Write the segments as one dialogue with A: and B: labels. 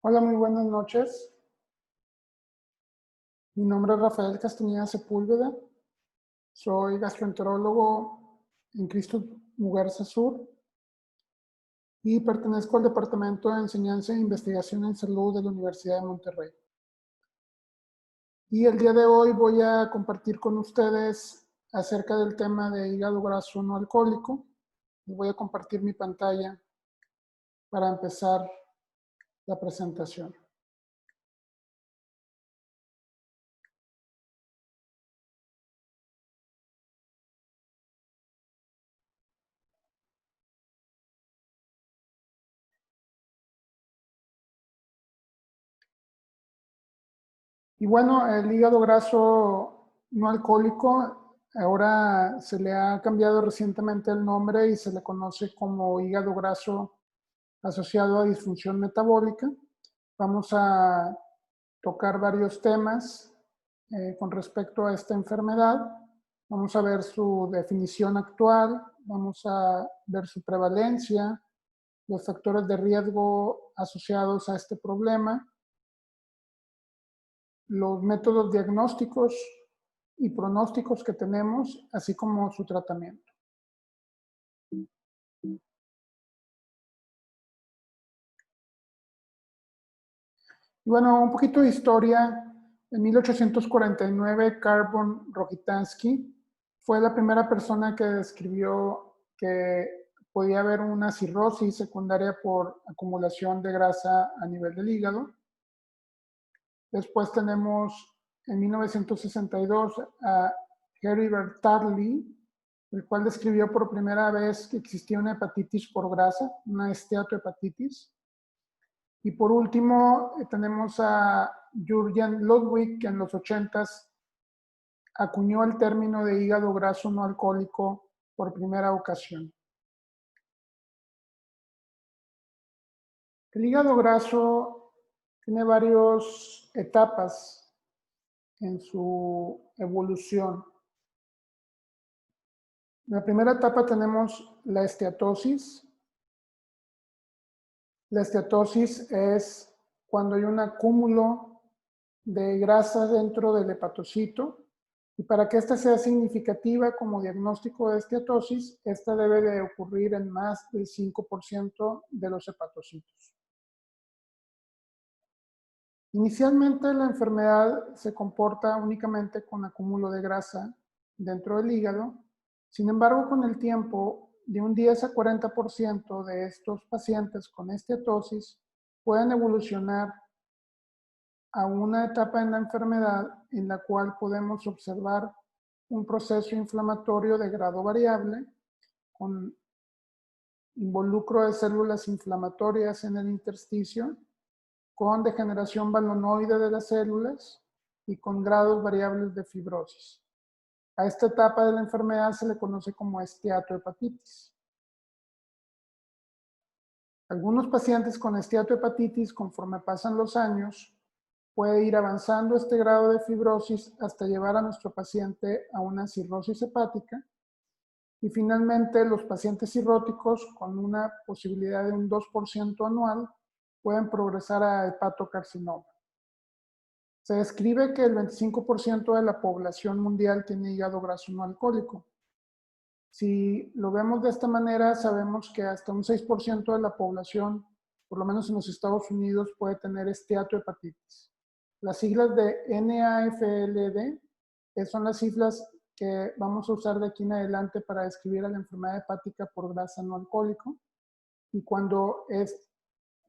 A: Hola, muy buenas noches. Mi nombre es Rafael Castañeda Sepúlveda. Soy gastroenterólogo en Cristo Mugarza Sur y pertenezco al Departamento de Enseñanza e Investigación en Salud de la Universidad de Monterrey. Y el día de hoy voy a compartir con ustedes acerca del tema de hígado graso no alcohólico. Voy a compartir mi pantalla para empezar la presentación. Y bueno, el hígado graso no alcohólico, ahora se le ha cambiado recientemente el nombre y se le conoce como hígado graso asociado a disfunción metabólica. Vamos a tocar varios temas con respecto a esta enfermedad. Vamos a ver su definición actual, vamos a ver su prevalencia, los factores de riesgo asociados a este problema, los métodos diagnósticos y pronósticos que tenemos, así como su tratamiento. Y bueno, un poquito de historia. En 1849, Carl von Rokitansky fue la primera persona que describió que podía haber una cirrosis secundaria por acumulación de grasa a nivel del hígado. Después tenemos en 1962 a Harry Bertarelli, el cual describió por primera vez que existía una hepatitis por grasa, una esteatohepatitis. Y por último, tenemos a Jürgen Ludwig, que en los 80s acuñó el término de hígado graso no alcohólico por primera ocasión. El hígado graso tiene varias etapas en su evolución. En la primera etapa tenemos la esteatosis. La esteatosis es cuando hay un acúmulo de grasa dentro del hepatocito, y para que esta sea significativa como diagnóstico de esteatosis, esta debe de ocurrir en más del 5% de los hepatocitos. Inicialmente la enfermedad se comporta únicamente con acúmulo de grasa dentro del hígado. Sin embargo, con el tiempo, de un 10 a 40% de estos pacientes con esteatosis pueden evolucionar a una etapa en la enfermedad en la cual podemos observar un proceso inflamatorio de grado variable con involucro de células inflamatorias en el intersticio, con degeneración balonoide de las células y con grados variables de fibrosis. A esta etapa de la enfermedad se le conoce como esteatohepatitis. Algunos pacientes con esteatohepatitis, conforme pasan los años, puede ir avanzando este grado de fibrosis hasta llevar a nuestro paciente a una cirrosis hepática. Y finalmente, los pacientes cirróticos con una posibilidad de un 2% anual pueden progresar a hepatocarcinoma. Se describe que el 25% de la población mundial tiene hígado graso no alcohólico. Si lo vemos de esta manera, sabemos que hasta un 6% de la población, por lo menos en los Estados Unidos, puede tener esteatohepatitis. Las siglas de NAFLD son las siglas que vamos a usar de aquí en adelante para describir a la enfermedad hepática por grasa no alcohólico. Y cuando es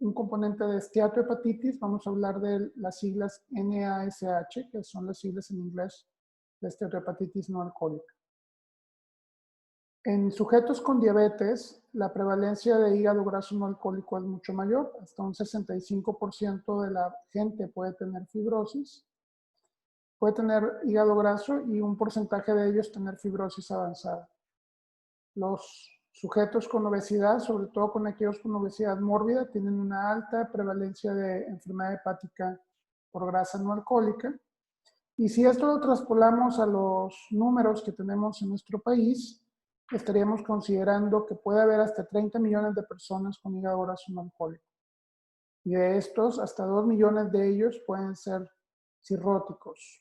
A: un componente de esteatohepatitis, vamos a hablar de las siglas NASH, que son las siglas en inglés de esteatohepatitis no alcohólica. En sujetos con diabetes, la prevalencia de hígado graso no alcohólico es mucho mayor. Hasta un 65% de la gente puede tener fibrosis, puede tener hígado graso, y un porcentaje de ellos tener fibrosis avanzada. Los sujetos con obesidad, sobre todo con aquellos con obesidad mórbida, tienen una alta prevalencia de enfermedad hepática por grasa no alcohólica. Y si esto lo traspolamos a los números que tenemos en nuestro país, estaríamos considerando que puede haber hasta 30 millones de personas con hígado graso no alcohólico. Y de estos, hasta 2 millones de ellos pueden ser cirróticos.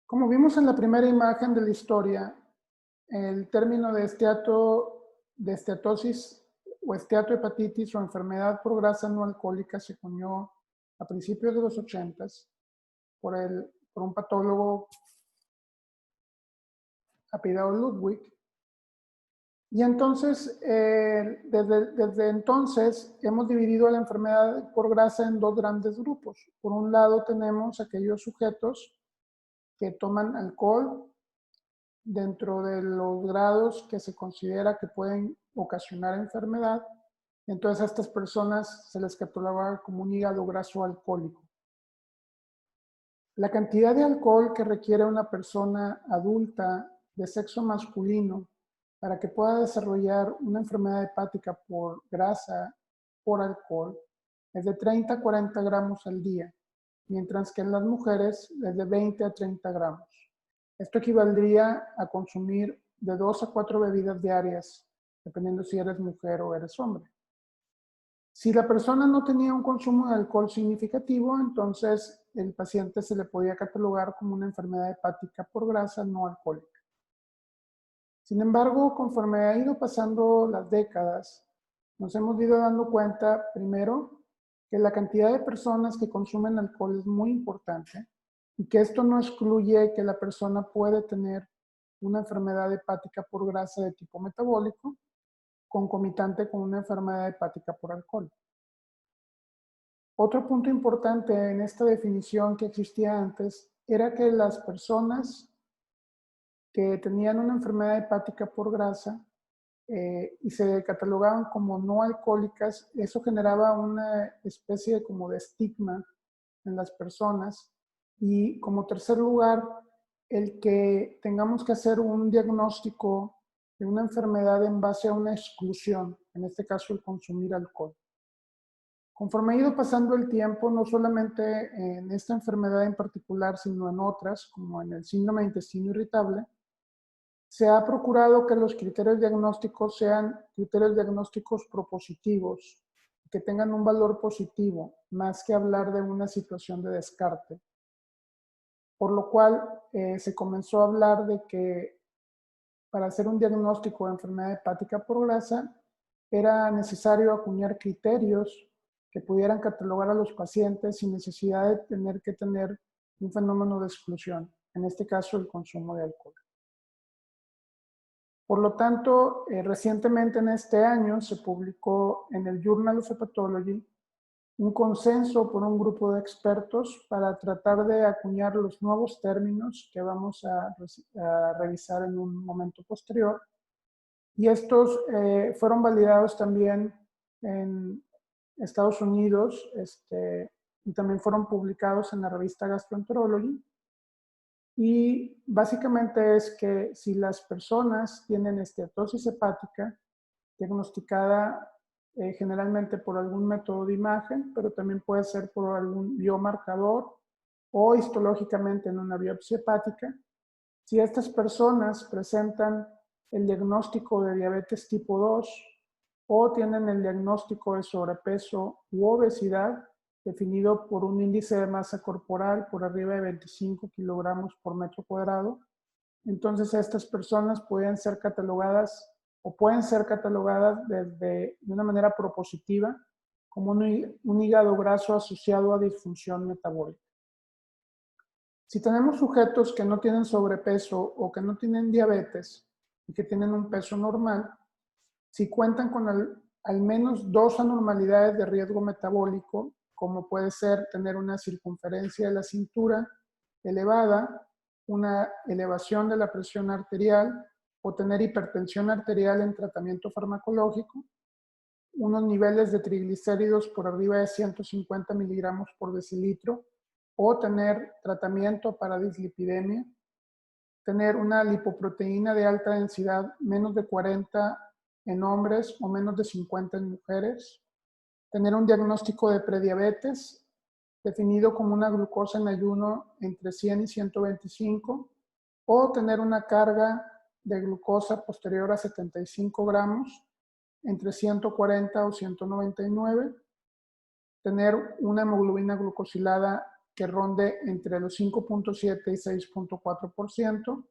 A: Como vimos en la primera imagen de la historia, el término de esteatosis o esteatohepatitis o enfermedad por grasa no alcohólica se acuñó a principios de los 80s por un patólogo apellidado Ludwig. Y entonces, desde entonces, hemos dividido la enfermedad por grasa en dos grandes grupos. Por un lado tenemos aquellos sujetos que toman alcohol dentro de los grados que se considera que pueden ocasionar enfermedad. Entonces a estas personas se les catalogaba como un hígado graso alcohólico. La cantidad de alcohol que requiere una persona adulta de sexo masculino para que pueda desarrollar una enfermedad hepática por grasa, por alcohol, es de 30 a 40 gramos al día, mientras que en las mujeres es de 20 a 30 gramos. Esto equivaldría a consumir de 2 a 4 bebidas diarias, dependiendo si eres mujer o eres hombre. Si la persona no tenía un consumo de alcohol significativo, entonces el paciente se le podía catalogar como una enfermedad hepática por grasa no alcohólica. Sin embargo, conforme ha ido pasando las décadas, nos hemos ido dando cuenta, primero, que la cantidad de personas que consumen alcohol es muy importante y que esto no excluye que la persona puede tener una enfermedad hepática por grasa de tipo metabólico, concomitante con una enfermedad hepática por alcohol. Otro punto importante en esta definición que existía antes era que las personas que tenían una enfermedad hepática por grasa y se catalogaban como no alcohólicas, eso generaba una especie como de estigma en las personas. Y como tercer lugar, el que tengamos que hacer un diagnóstico de una enfermedad en base a una exclusión, en este caso el consumir alcohol. Conforme ha ido pasando el tiempo, no solamente en esta enfermedad en particular, sino en otras, como en el síndrome de intestino irritable, se ha procurado que los criterios diagnósticos sean criterios diagnósticos propositivos, que tengan un valor positivo, más que hablar de una situación de descarte. Por lo cual se comenzó a hablar de que para hacer un diagnóstico de enfermedad hepática por grasa era necesario acuñar criterios que pudieran catalogar a los pacientes sin necesidad de tener que tener un fenómeno de exclusión, en este caso el consumo de alcohol. Por lo tanto, recientemente en este año se publicó en el Journal of Hepatology un consenso por un grupo de expertos para tratar de acuñar los nuevos términos que vamos a revisar en un momento posterior. Y estos fueron validados también en Estados Unidos y también fueron publicados en la revista Gastroenterology. Y básicamente es que si las personas tienen esteatosis hepática, diagnosticada generalmente por algún método de imagen, pero también puede ser por algún biomarcador o histológicamente en una biopsia hepática, si estas personas presentan el diagnóstico de diabetes tipo 2 o tienen el diagnóstico de sobrepeso u obesidad, definido por un índice de masa corporal por arriba de 25 kilogramos por metro cuadrado, entonces estas personas pueden ser catalogadas de una manera propositiva como un hígado graso asociado a disfunción metabólica. Si tenemos sujetos que no tienen sobrepeso o que no tienen diabetes y que tienen un peso normal, si cuentan con al menos 2 anormalidades de riesgo metabólico, como puede ser tener una circunferencia de la cintura elevada, una elevación de la presión arterial o tener hipertensión arterial en tratamiento farmacológico, unos niveles de triglicéridos por arriba de 150 miligramos por decilitro, o tener tratamiento para dislipidemia, tener una lipoproteína de alta densidad menos de 40 en hombres o menos de 50 en mujeres, tener un diagnóstico de prediabetes definido como una glucosa en ayuno entre 100 y 125, o tener una carga de glucosa posterior a 75 gramos, entre 140 o 199, tener una hemoglobina glucosilada que ronde entre los 5.7 y 6.4%,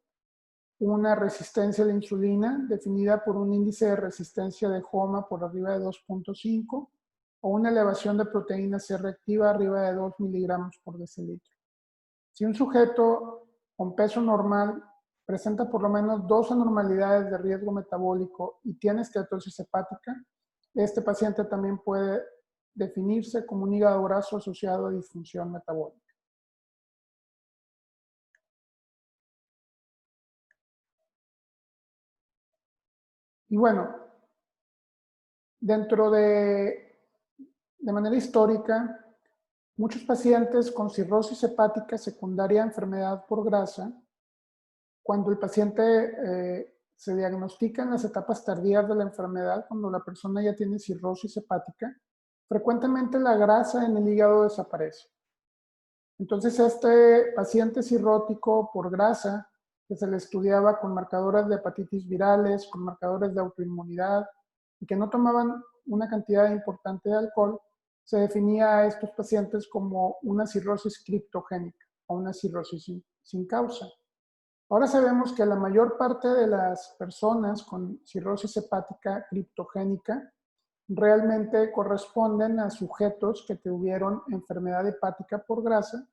A: una resistencia a la insulina definida por un índice de resistencia de HOMA por arriba de 2.5 o una elevación de proteína C reactiva arriba de 2 miligramos por decilitro. Si un sujeto con peso normal presenta por lo menos 2 anormalidades de riesgo metabólico y tiene esteatosis hepática, este paciente también puede definirse como un hígado graso asociado a disfunción metabólica. Y bueno, dentro de manera histórica, muchos pacientes con cirrosis hepática secundaria a enfermedad por grasa, cuando el paciente se diagnostica en las etapas tardías de la enfermedad, cuando la persona ya tiene cirrosis hepática, frecuentemente la grasa en el hígado desaparece. Entonces, este paciente cirrótico por grasa, que se le estudiaba con marcadores de hepatitis virales, con marcadores de autoinmunidad, y que no tomaban una cantidad importante de alcohol, se definía a estos pacientes como una cirrosis criptogénica o una cirrosis sin causa. Ahora sabemos que la mayor parte de las personas con cirrosis hepática criptogénica realmente corresponden a sujetos que tuvieron enfermedad hepática por grasa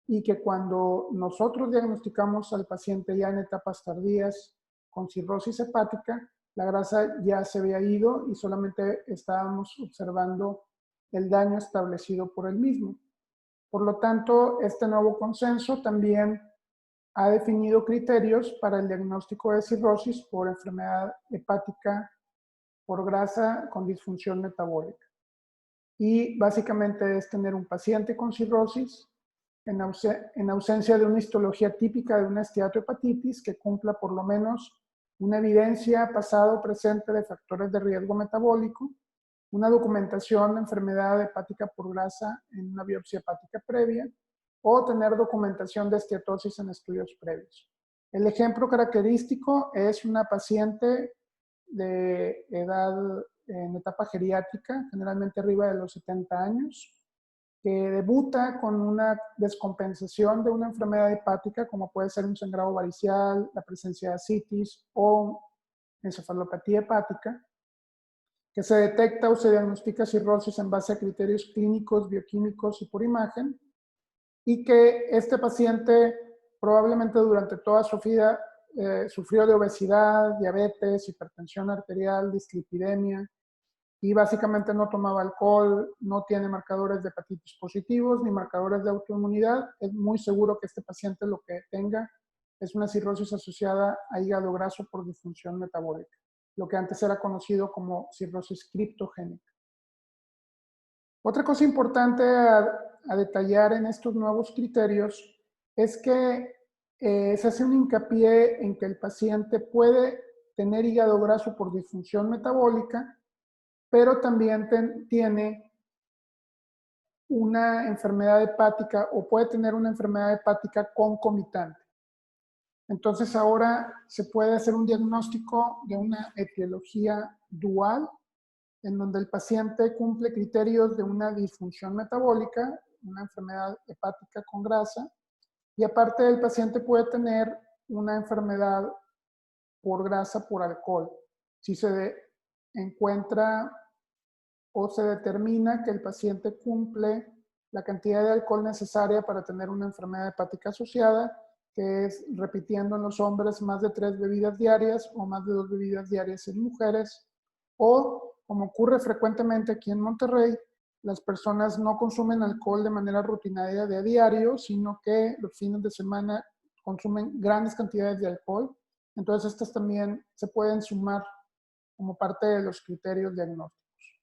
A: y que cuando nosotros diagnosticamos al paciente ya en etapas tardías con cirrosis hepática, la grasa ya se había ido y solamente estábamos observando el daño establecido por el mismo. Por lo tanto, este nuevo consenso también ha definido criterios para el diagnóstico de cirrosis por enfermedad hepática por grasa con disfunción metabólica. Y básicamente es tener un paciente con cirrosis en ausencia de una histología típica de una esteatohepatitis que cumpla por lo menos una evidencia pasado o presente de factores de riesgo metabólico, una documentación de enfermedad hepática por grasa en una biopsia hepática previa o tener documentación de esteatosis en estudios previos. El ejemplo característico es una paciente de edad en etapa geriátrica, generalmente arriba de los 70 años, que debuta con una descompensación de una enfermedad hepática, como puede ser un sangrado varicial, la presencia de ascitis o encefalopatía hepática, que se detecta o se diagnostica cirrosis en base a criterios clínicos, bioquímicos y por imagen, y que este paciente probablemente durante toda su vida sufrió de obesidad, diabetes, hipertensión arterial, dislipidemia, y básicamente no tomaba alcohol, no tiene marcadores de hepatitis positivos ni marcadores de autoinmunidad. Es muy seguro que este paciente lo que tenga es una cirrosis asociada a hígado graso por disfunción metabólica, lo que antes era conocido como cirrosis criptogénica. Otra cosa importante a detallar en estos nuevos criterios es que se hace un hincapié en que el paciente puede tener hígado graso por disfunción metabólica, pero también tiene una enfermedad hepática o puede tener una enfermedad hepática concomitante. Entonces ahora se puede hacer un diagnóstico de una etiología dual en donde el paciente cumple criterios de una disfunción metabólica, una enfermedad hepática con grasa, y aparte el paciente puede tener una enfermedad por grasa por alcohol. Si se encuentra o se determina que el paciente cumple la cantidad de alcohol necesaria para tener una enfermedad hepática asociada, que es repitiendo en los hombres más de 3 bebidas diarias o más de 2 bebidas diarias en mujeres, o como ocurre frecuentemente aquí en Monterrey, las personas no consumen alcohol de manera rutinaria de a diario, sino que los fines de semana consumen grandes cantidades de alcohol. Entonces estas también se pueden sumar como parte de los criterios diagnósticos.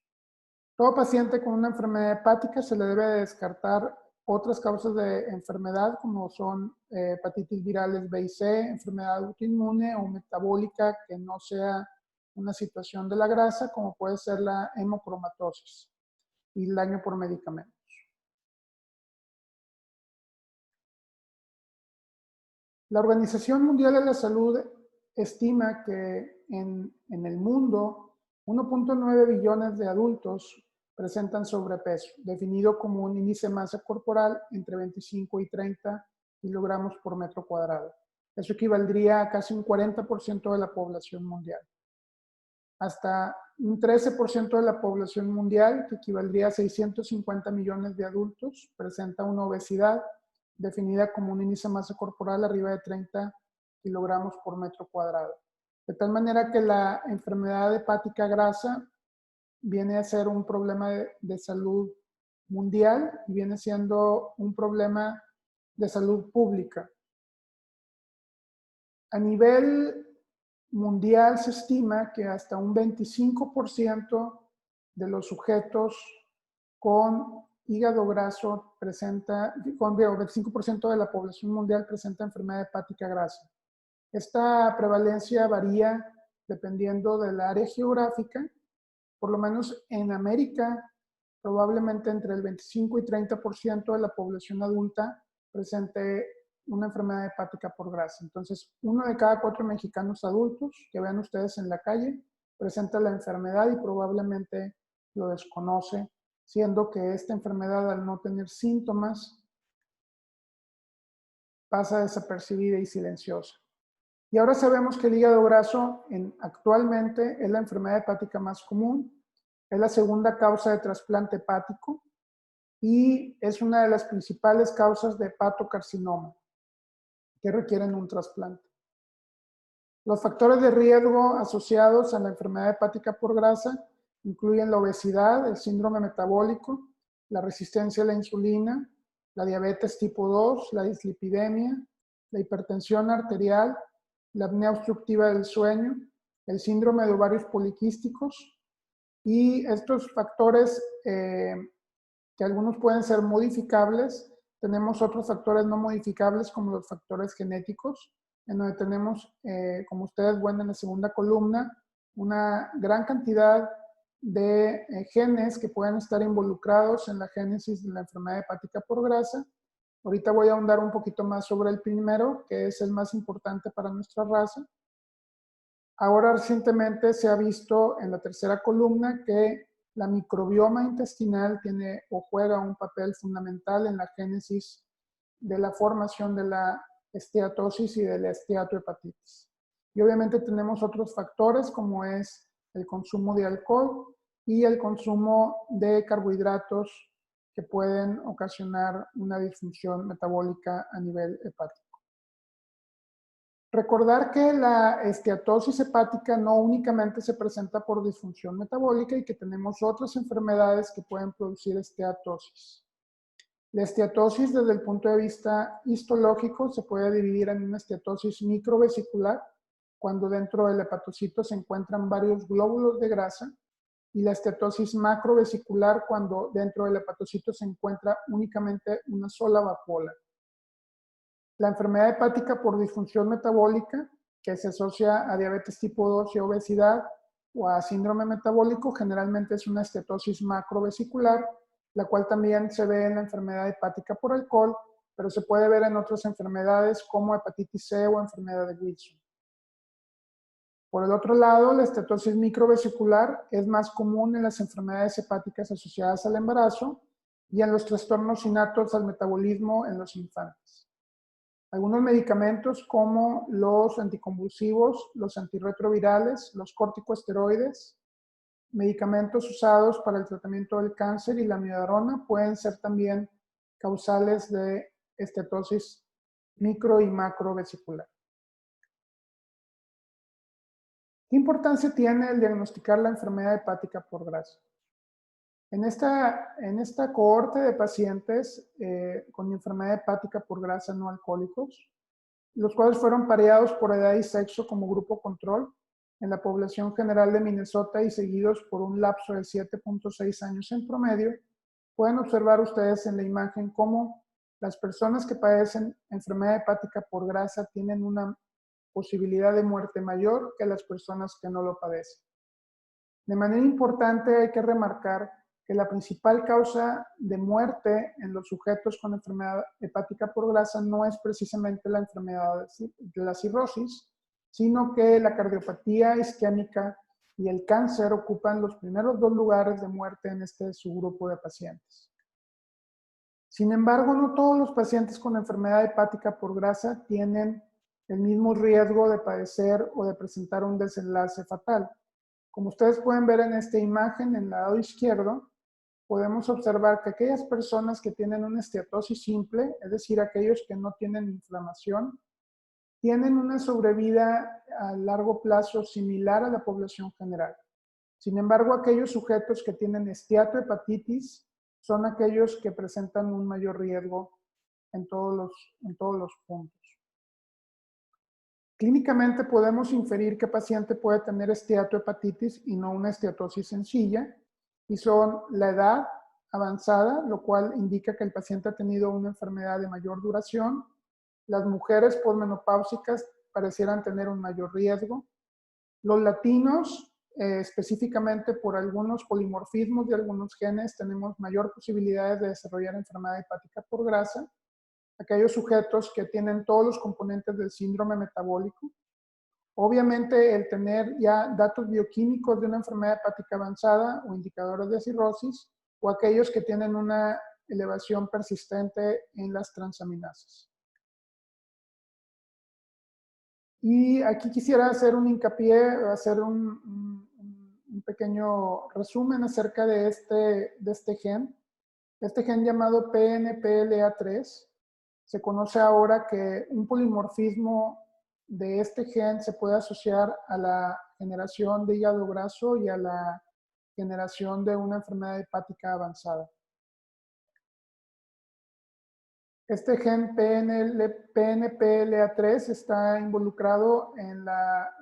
A: Todo paciente con una enfermedad hepática se le debe descartar otras causas de enfermedad como son hepatitis virales B y C, enfermedad autoinmune o metabólica que no sea una situación de la grasa, como puede ser la hemocromatosis y el daño por medicamentos. La Organización Mundial de la Salud estima que en el mundo 1.9 billones de adultos presentan sobrepeso, definido como un índice de masa corporal entre 25 y 30 kilogramos por metro cuadrado. Eso equivaldría a casi un 40% de la población mundial. Hasta un 13% de la población mundial, que equivaldría a 650 millones de adultos, presenta una obesidad definida como un índice de masa corporal arriba de 30 kilogramos por metro cuadrado. De tal manera que la enfermedad hepática grasa viene a ser un problema de salud mundial y viene siendo un problema de salud pública. A nivel mundial se estima que hasta un 25% de los sujetos con hígado graso presenta, con 25% de la población mundial presenta enfermedad hepática grasa. Esta prevalencia varía dependiendo del área geográfica. Por lo menos en América, probablemente entre el 25 y 30% de la población adulta presente una enfermedad hepática por grasa. Entonces, 1 de cada 4 mexicanos adultos que vean ustedes en la calle presenta la enfermedad y probablemente lo desconoce, siendo que esta enfermedad, al no tener síntomas, pasa desapercibida y silenciosa. Y ahora sabemos que el hígado graso actualmente es la enfermedad hepática más común, es la segunda causa de trasplante hepático y es una de las principales causas de hepatocarcinoma que requieren un trasplante. Los factores de riesgo asociados a la enfermedad hepática por grasa incluyen la obesidad, el síndrome metabólico, la resistencia a la insulina, la diabetes tipo 2, la dislipidemia, la hipertensión arterial, la apnea obstructiva del sueño, el síndrome de ovarios poliquísticos y estos factores que algunos pueden ser modificables. Tenemos otros factores no modificables como los factores genéticos, en donde tenemos, como ustedes ven en la segunda columna, una gran cantidad de genes que pueden estar involucrados en la génesis de la enfermedad hepática por grasa. Ahorita voy a ahondar un poquito más sobre el primero, que es el más importante para nuestra raza. Ahora recientemente se ha visto en la tercera columna que la microbioma intestinal tiene o juega un papel fundamental en la génesis de la formación de la esteatosis y de la esteatohepatitis. Y obviamente tenemos otros factores como es el consumo de alcohol y el consumo de carbohidratos que pueden ocasionar una disfunción metabólica a nivel hepático. Recordar que la esteatosis hepática no únicamente se presenta por disfunción metabólica y que tenemos otras enfermedades que pueden producir esteatosis. La esteatosis desde el punto de vista histológico se puede dividir en una esteatosis microvesicular, cuando dentro del hepatocito se encuentran varios glóbulos de grasa, y la esteatosis macrovesicular, cuando dentro del hepatocito se encuentra únicamente una sola vacuola. La enfermedad hepática por disfunción metabólica, que se asocia a diabetes tipo 2 y obesidad o a síndrome metabólico, generalmente es una esteatosis macrovesicular, la cual también se ve en la enfermedad hepática por alcohol, pero se puede ver en otras enfermedades como hepatitis C o enfermedad de Wilson. Por el otro lado, la estetosis microvesicular es más común en las enfermedades hepáticas asociadas al embarazo y en los trastornos innatos al metabolismo en los infantes. Algunos medicamentos como los anticonvulsivos, los antirretrovirales, los corticosteroides, medicamentos usados para el tratamiento del cáncer y la amiodarona pueden ser también causales de estetosis micro y macrovesicular. ¿Qué importancia tiene el diagnosticar la enfermedad hepática por grasa? En esta cohorte de pacientes con enfermedad hepática por grasa no alcohólicos, los cuales fueron pareados por edad y sexo como grupo control en la población general de Minnesota y seguidos por un lapso de 7.6 años en promedio, pueden observar ustedes en la imagen cómo las personas que padecen enfermedad hepática por grasa tienen una posibilidad de muerte mayor que las personas que no lo padecen. De manera importante hay que remarcar que la principal causa de muerte en los sujetos con enfermedad hepática por grasa no es precisamente la enfermedad de la cirrosis, sino que la cardiopatía isquémica y el cáncer ocupan los primeros 2 lugares de muerte en este subgrupo de pacientes. Sin embargo, no todos los pacientes con enfermedad hepática por grasa tienen el mismo riesgo de padecer o de presentar un desenlace fatal. Como ustedes pueden ver en esta imagen, en el lado izquierdo, podemos observar que aquellas personas que tienen una esteatosis simple, es decir, aquellos que no tienen inflamación, tienen una sobrevida a largo plazo similar a la población general. Sin embargo, aquellos sujetos que tienen esteatohepatitis son aquellos que presentan un mayor riesgo en todos los puntos. Clínicamente podemos inferir que el paciente puede tener esteatohepatitis y no una esteatosis sencilla, y son la edad avanzada, lo cual indica que el paciente ha tenido una enfermedad de mayor duración. Las mujeres posmenopáusicas parecieran tener un mayor riesgo. Los latinos, específicamente por algunos polimorfismos de algunos genes, tenemos mayor posibilidades de desarrollar enfermedad hepática por grasa. Aquellos sujetos que tienen todos los componentes del síndrome metabólico. Obviamente, el tener ya datos bioquímicos de una enfermedad hepática avanzada o indicadores de cirrosis, o aquellos que tienen una elevación persistente en las transaminasas. Y aquí quisiera hacer un hincapié, hacer un pequeño resumen acerca de este gen. Este gen llamado PNPLA3, se conoce ahora que un polimorfismo de este gen se puede asociar a la generación de hígado graso y a la generación de una enfermedad hepática avanzada. Este gen PNPLA3 está involucrado en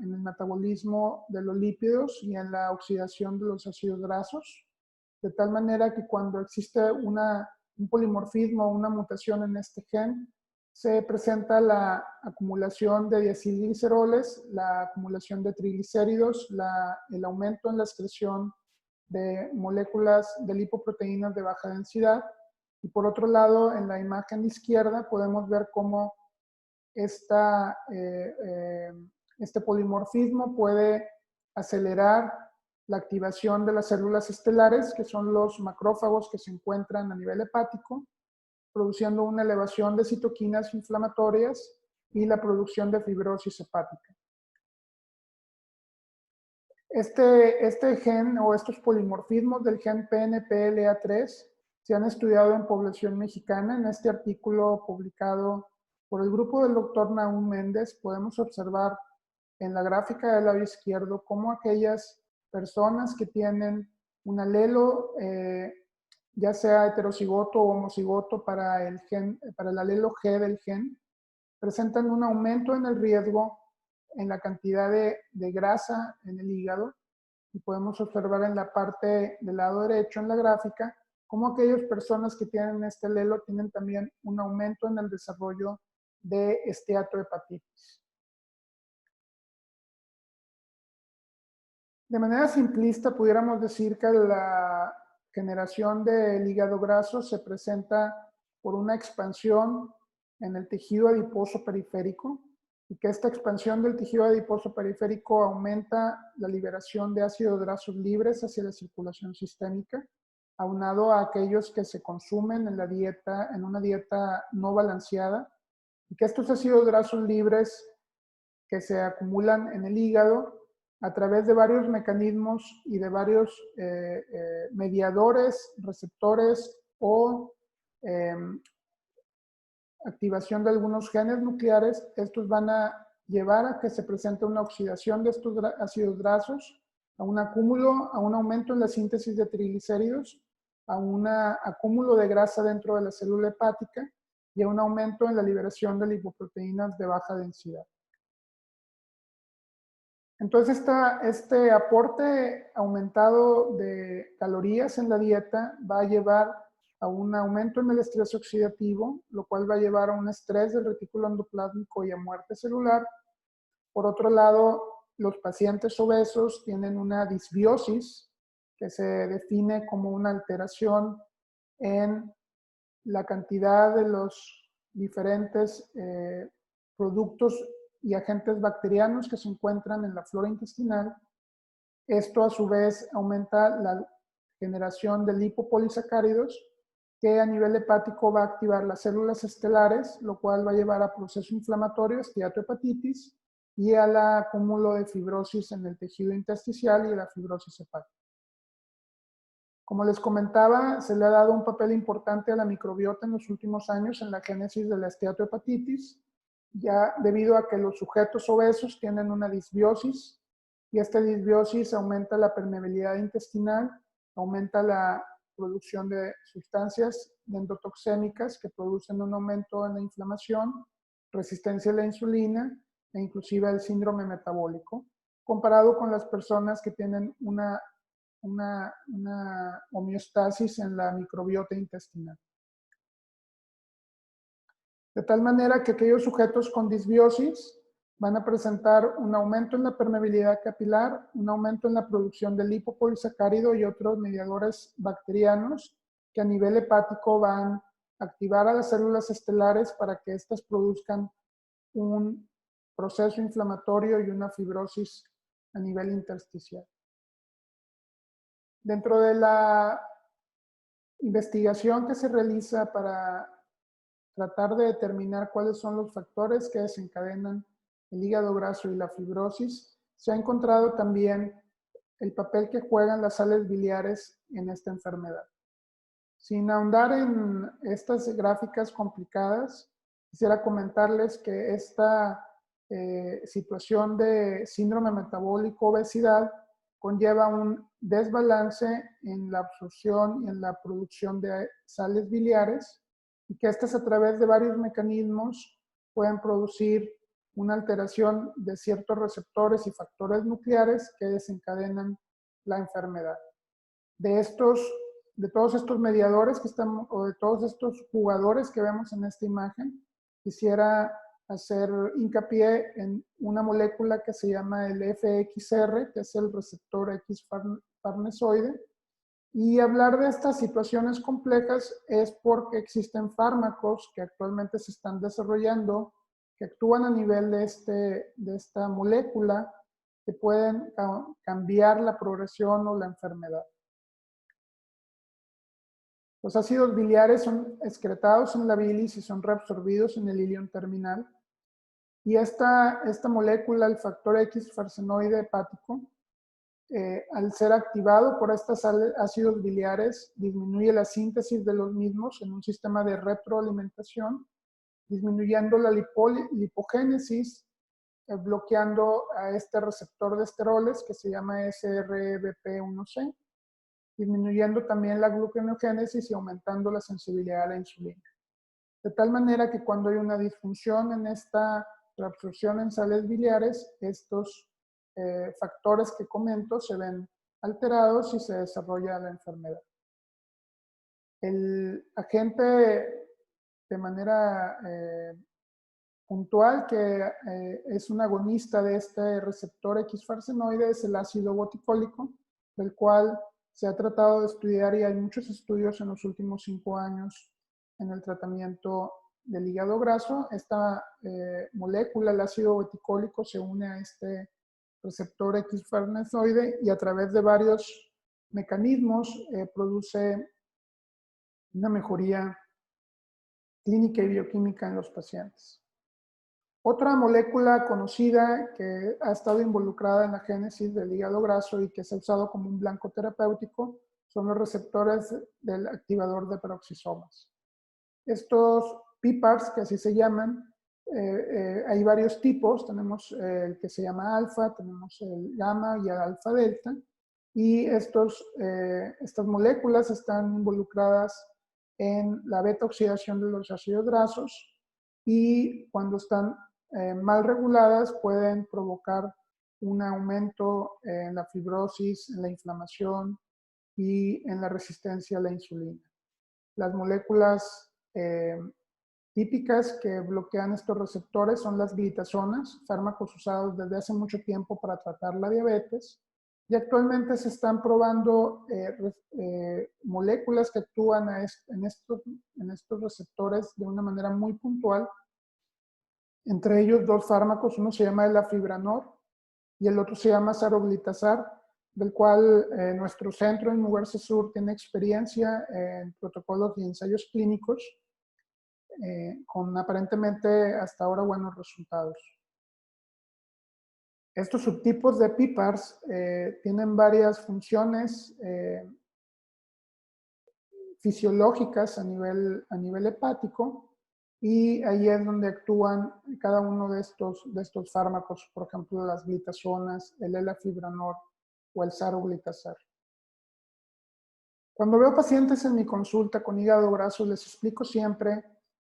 A: el metabolismo de los lípidos y en la oxidación de los ácidos grasos, de tal manera que cuando existe un polimorfismo o una mutación en este gen, se presenta la acumulación de diacilgliceroles, la acumulación de triglicéridos, el aumento en la excreción de moléculas de lipoproteínas de baja densidad. Y por otro lado, en la imagen izquierda podemos ver cómo este polimorfismo puede acelerar la activación de las células estelares, que son los macrófagos que se encuentran a nivel hepático, produciendo una elevación de citoquinas inflamatorias y la producción de fibrosis hepática. Este gen o estos polimorfismos del gen PNPLA3 se han estudiado en población mexicana. En este artículo publicado por el grupo del doctor Nahum Méndez podemos observar en la gráfica del lado izquierdo cómo aquellas personas que tienen un alelo, ya sea heterocigoto o homocigoto para el alelo G del gen, presentan un aumento en el riesgo en la cantidad de grasa en el hígado, y podemos observar en la parte del lado derecho en la gráfica cómo aquellas personas que tienen este alelo tienen también un aumento en el desarrollo de esteatohepatitis. De manera simplista, pudiéramos decir que la generación del hígado graso se presenta por una expansión en el tejido adiposo periférico, y que esta expansión del tejido adiposo periférico aumenta la liberación de ácidos grasos libres hacia la circulación sistémica, aunado a aquellos que se consumen en una dieta no balanceada, y que estos ácidos grasos libres que se acumulan en el hígado a través de varios mecanismos y de varios mediadores, receptores o activación de algunos genes nucleares, estos van a llevar a que se presente una oxidación de estos ácidos grasos, a un acúmulo, a un aumento en la síntesis de triglicéridos, a un acúmulo de grasa dentro de la célula hepática y a un aumento en la liberación de lipoproteínas de baja densidad. Entonces, este aporte aumentado de calorías en la dieta va a llevar a un aumento en el estrés oxidativo, lo cual va a llevar a un estrés del retículo endoplásmico y a muerte celular. Por otro lado, los pacientes obesos tienen una disbiosis, que se define como una alteración en la cantidad de los diferentes productos y agentes bacterianos que se encuentran en la flora intestinal. Esto a su vez aumenta la generación de lipopolisacáridos que a nivel hepático va a activar las células estelares, lo cual va a llevar a proceso inflamatorio, esteatohepatitis, y al acúmulo de fibrosis en el tejido intersticial y la fibrosis hepática. Como les comentaba, se le ha dado un papel importante a la microbiota en los últimos años en la génesis de la esteatohepatitis, ya debido a que los sujetos obesos tienen una disbiosis, y esta disbiosis aumenta la permeabilidad intestinal, aumenta la producción de sustancias endotoxémicas que producen un aumento en la inflamación, resistencia a la insulina e inclusive el síndrome metabólico, comparado con las personas que tienen una homeostasis en la microbiota intestinal. De tal manera que aquellos sujetos con disbiosis van a presentar un aumento en la permeabilidad capilar, un aumento en la producción de lipopolisacárido y otros mediadores bacterianos que a nivel hepático van a activar a las células estelares para que éstas produzcan un proceso inflamatorio y una fibrosis a nivel intersticial. Dentro de la investigación que se realiza para tratar de determinar cuáles son los factores que desencadenan el hígado graso y la fibrosis, se ha encontrado también el papel que juegan las sales biliares en esta enfermedad. Sin ahondar en estas gráficas complicadas, quisiera comentarles que esta situación de síndrome metabólico, obesidad, conlleva un desbalance en la absorción y en la producción de sales biliares, y que estas a través de varios mecanismos pueden producir una alteración de ciertos receptores y factores nucleares que desencadenan la enfermedad. De todos estos mediadores que estamos, o de todos estos jugadores que vemos en esta imagen, quisiera hacer hincapié en una molécula que se llama el FXR, que es el receptor X-farnesoide. Y hablar de estas situaciones complejas es porque existen fármacos que actualmente se están desarrollando, que actúan a nivel de esta molécula, que pueden cambiar la progresión o la enfermedad. Los ácidos biliares son excretados en la bilis y son reabsorbidos en el ilion terminal. Y esta molécula, el factor X farsenoide hepático, al ser activado por estos ácidos biliares, disminuye la síntesis de los mismos en un sistema de retroalimentación, disminuyendo la lipogénesis, bloqueando a este receptor de esteroles que se llama SRBP1C, disminuyendo también la gluconeogénesis y aumentando la sensibilidad a la insulina. De tal manera que cuando hay una disfunción en esta reabsorción en sales biliares, estos factores que comento se ven alterados y se desarrolla la enfermedad. El agente de manera puntual que es un agonista de este receptor X-farsenoide es el ácido boticólico, del cual se ha tratado de estudiar y hay muchos estudios en los últimos 5 años en el tratamiento del hígado graso. Esta molécula, el ácido boticólico, se une a este receptor X-farnesoide y a través de varios mecanismos produce una mejoría clínica y bioquímica en los pacientes. Otra molécula conocida que ha estado involucrada en la génesis del hígado graso y que se ha usado como un blanco terapéutico son los receptores del activador de peroxisomas. Estos PPARs, que así se llaman, hay varios tipos. Tenemos el que se llama alfa, tenemos el gamma y el alfa delta. Y estas moléculas están involucradas en la beta oxidación de los ácidos grasos, y cuando están mal reguladas pueden provocar un aumento en la fibrosis, en la inflamación y en la resistencia a la insulina. Las moléculas típicas que bloquean estos receptores son las glitazonas, fármacos usados desde hace mucho tiempo para tratar la diabetes, y actualmente se están probando moléculas que actúan en estos receptores de una manera muy puntual Entre ellos dos fármacos, uno se llama elafibranor y el otro se llama saroglitazar, del cual nuestro centro en Mugarza Sur tiene experiencia en protocolos y ensayos clínicos con aparentemente hasta ahora buenos resultados. Estos subtipos de PPARs tienen varias funciones fisiológicas a nivel hepático, y ahí es donde actúan cada uno de estos fármacos, por ejemplo, las glitazonas, el elafibranor o el saroglitazar. Cuando veo pacientes en mi consulta con hígado graso, les explico siempre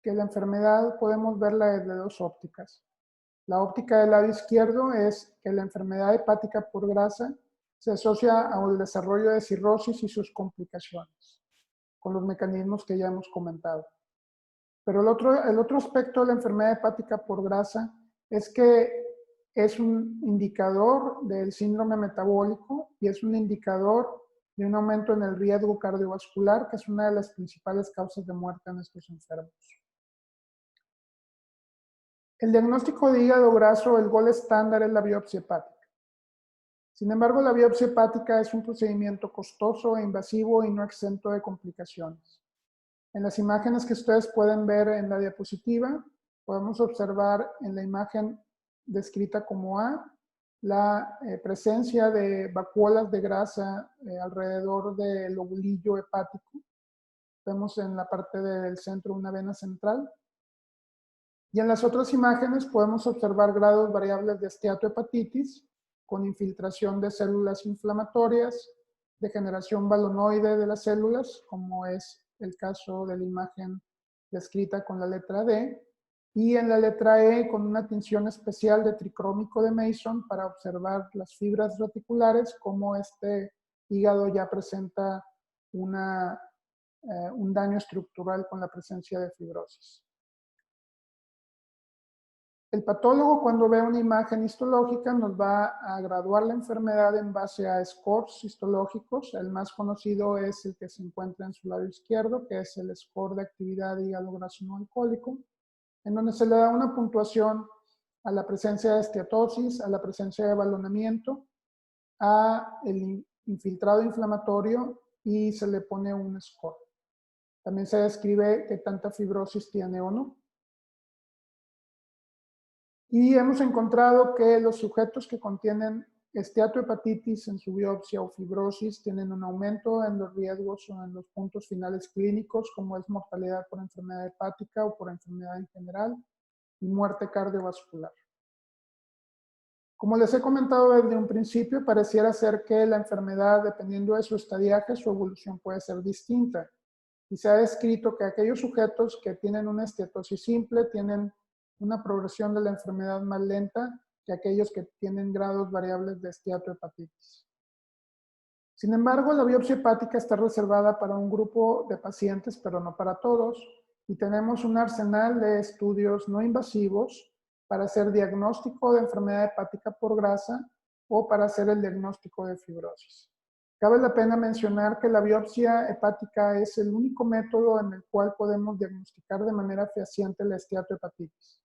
A: que la enfermedad podemos verla desde dos ópticas. La óptica del lado izquierdo es que la enfermedad hepática por grasa se asocia al desarrollo de cirrosis y sus complicaciones, con los mecanismos que ya hemos comentado. Pero el otro aspecto de la enfermedad hepática por grasa es que es un indicador del síndrome metabólico y es un indicador de un aumento en el riesgo cardiovascular, que es una de las principales causas de muerte en estos enfermos. El diagnóstico de hígado graso, el gol estándar es la biopsia hepática. Sin embargo, la biopsia hepática es un procedimiento costoso e invasivo y no exento de complicaciones. En las imágenes que ustedes pueden ver en la diapositiva, podemos observar en la imagen descrita como A, la presencia de vacuolas de grasa alrededor del lobulillo hepático. Vemos en la parte del centro una vena central. Y en las otras imágenes podemos observar grados variables de esteatohepatitis con infiltración de células inflamatorias, degeneración balonoide de las células, como es el caso de la imagen descrita con la letra D, y en la letra E con una tinción especial de tricrómico de Mason para observar las fibras reticulares, como este hígado ya presenta un daño estructural con la presencia de fibrosis. El patólogo, cuando ve una imagen histológica, nos va a graduar la enfermedad en base a scores histológicos. El más conocido es el que se encuentra en su lado izquierdo, que es el score de actividad de hígado graso no alcohólico, en donde se le da una puntuación a la presencia de esteatosis, a la presencia de balonamiento, a el infiltrado inflamatorio, y se le pone un score. También se describe qué tanta fibrosis tiene o no. Y hemos encontrado que los sujetos que contienen esteatohepatitis en su biopsia o fibrosis tienen un aumento en los riesgos o en los puntos finales clínicos, como es mortalidad por enfermedad hepática o por enfermedad en general, y muerte cardiovascular. Como les he comentado desde un principio, pareciera ser que la enfermedad, dependiendo de su estadiaje, su evolución puede ser distinta. Y se ha descrito que aquellos sujetos que tienen una esteatosis simple tienen una progresión de la enfermedad más lenta que aquellos que tienen grados variables de esteatohepatitis. Sin embargo, la biopsia hepática está reservada para un grupo de pacientes, pero no para todos, y tenemos un arsenal de estudios no invasivos para hacer diagnóstico de enfermedad hepática por grasa o para hacer el diagnóstico de fibrosis. Cabe la pena mencionar que la biopsia hepática es el único método en el cual podemos diagnosticar de manera fehaciente la esteatohepatitis,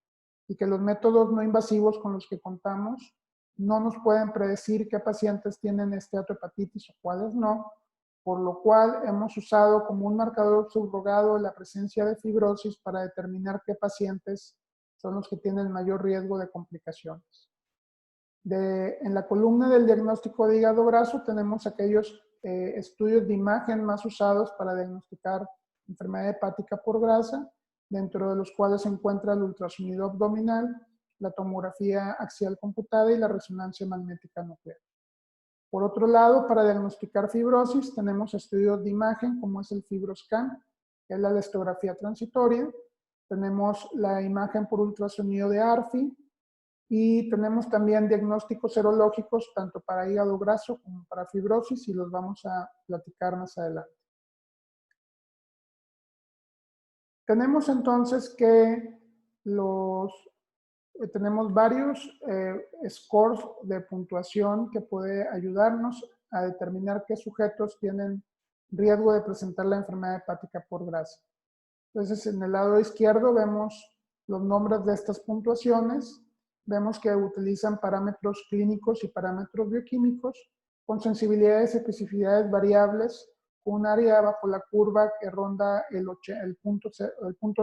A: y que los métodos no invasivos con los que contamos no nos pueden predecir qué pacientes tienen esteatohepatitis o cuáles no, por lo cual hemos usado como un marcador subrogado la presencia de fibrosis para determinar qué pacientes son los que tienen mayor riesgo de complicaciones. En la columna del diagnóstico de hígado graso tenemos aquellos estudios de imagen más usados para diagnosticar enfermedad hepática por grasa, dentro de los cuales se encuentra el ultrasonido abdominal, la tomografía axial computada y la resonancia magnética nuclear. Por otro lado, para diagnosticar fibrosis tenemos estudios de imagen como es el FibroScan, que es la elastografía transitoria. Tenemos la imagen por ultrasonido de ARFI, y tenemos también diagnósticos serológicos tanto para hígado graso como para fibrosis, y los vamos a platicar más adelante. Tenemos entonces que tenemos varios scores de puntuación que puede ayudarnos a determinar qué sujetos tienen riesgo de presentar la enfermedad hepática por grasa. Entonces, en el lado izquierdo vemos los nombres de estas puntuaciones. Vemos que utilizan parámetros clínicos y parámetros bioquímicos con sensibilidades y especificidades variables, con un área bajo la curva que ronda el punto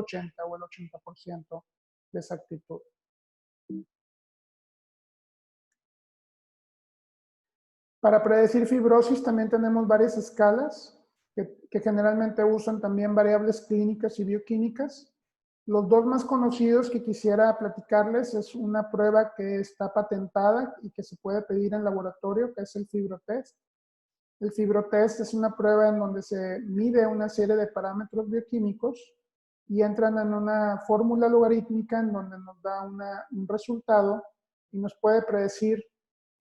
A: 80 o el 80% de exactitud. Para predecir fibrosis también tenemos varias escalas que generalmente usan también variables clínicas y bioquímicas. Los dos más conocidos que quisiera platicarles es una prueba que está patentada y que se puede pedir en laboratorio, que es el FibroTest. El FibroTest es una prueba en donde se mide una serie de parámetros bioquímicos y entran en una fórmula logarítmica en donde nos da un resultado y nos puede predecir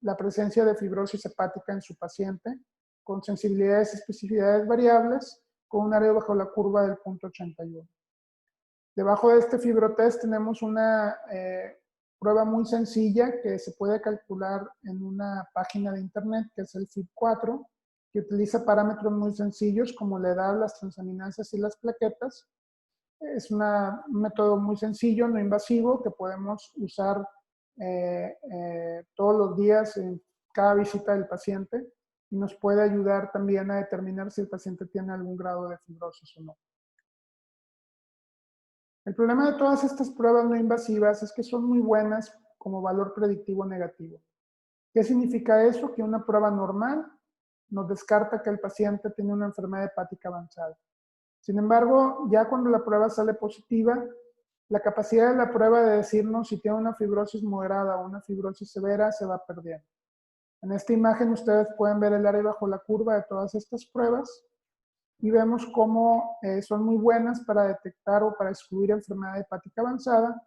A: la presencia de fibrosis hepática en su paciente con sensibilidades y especificidades variables con un área bajo la curva del punto 81. Debajo de este FibroTest tenemos una prueba muy sencilla que se puede calcular en una página de internet que es el FIB4, que utiliza parámetros muy sencillos como la edad, las transaminasas y las plaquetas. Es un método muy sencillo, no invasivo, que podemos usar todos los días en cada visita del paciente y nos puede ayudar también a determinar si el paciente tiene algún grado de fibrosis o no. El problema de todas estas pruebas no invasivas es que son muy buenas como valor predictivo negativo. ¿Qué significa eso? Que una prueba normal nos descarta que el paciente tiene una enfermedad hepática avanzada. Sin embargo, ya cuando la prueba sale positiva, la capacidad de la prueba de decirnos si tiene una fibrosis moderada o una fibrosis severa se va perdiendo. En esta imagen ustedes pueden ver el área bajo la curva de todas estas pruebas y vemos cómo son muy buenas para detectar o para excluir enfermedad hepática avanzada,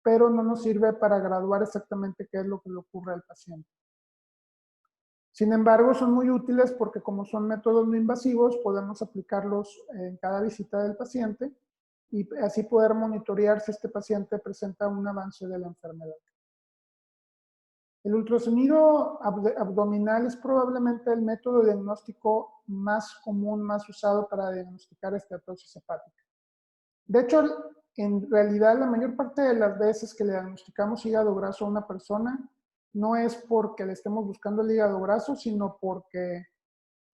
A: pero no nos sirve para graduar exactamente qué es lo que le ocurre al paciente. Sin embargo, son muy útiles porque como son métodos no invasivos, podemos aplicarlos en cada visita del paciente y así poder monitorear si este paciente presenta un avance de la enfermedad. El ultrasonido abdominal es probablemente el método diagnóstico más común, más usado para diagnosticar esteatosis hepática. De hecho, en realidad, la mayor parte de las veces que le diagnosticamos hígado graso a una persona no es porque le estemos buscando el hígado graso, sino porque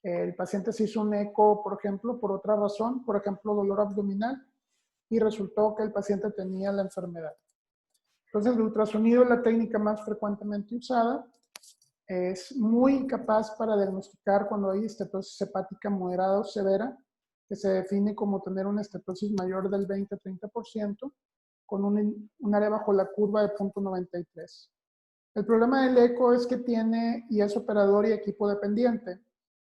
A: el paciente se hizo un eco, por ejemplo, por otra razón, por ejemplo, dolor abdominal, y resultó que el paciente tenía la enfermedad. Entonces, el ultrasonido es la técnica más frecuentemente usada. Es muy capaz para diagnosticar cuando hay estetosis hepática moderada o severa, que se define como tener una estetosis mayor del 20-30%, con un área bajo la curva de 0.93. El problema del eco es que tiene y es operador y equipo dependiente,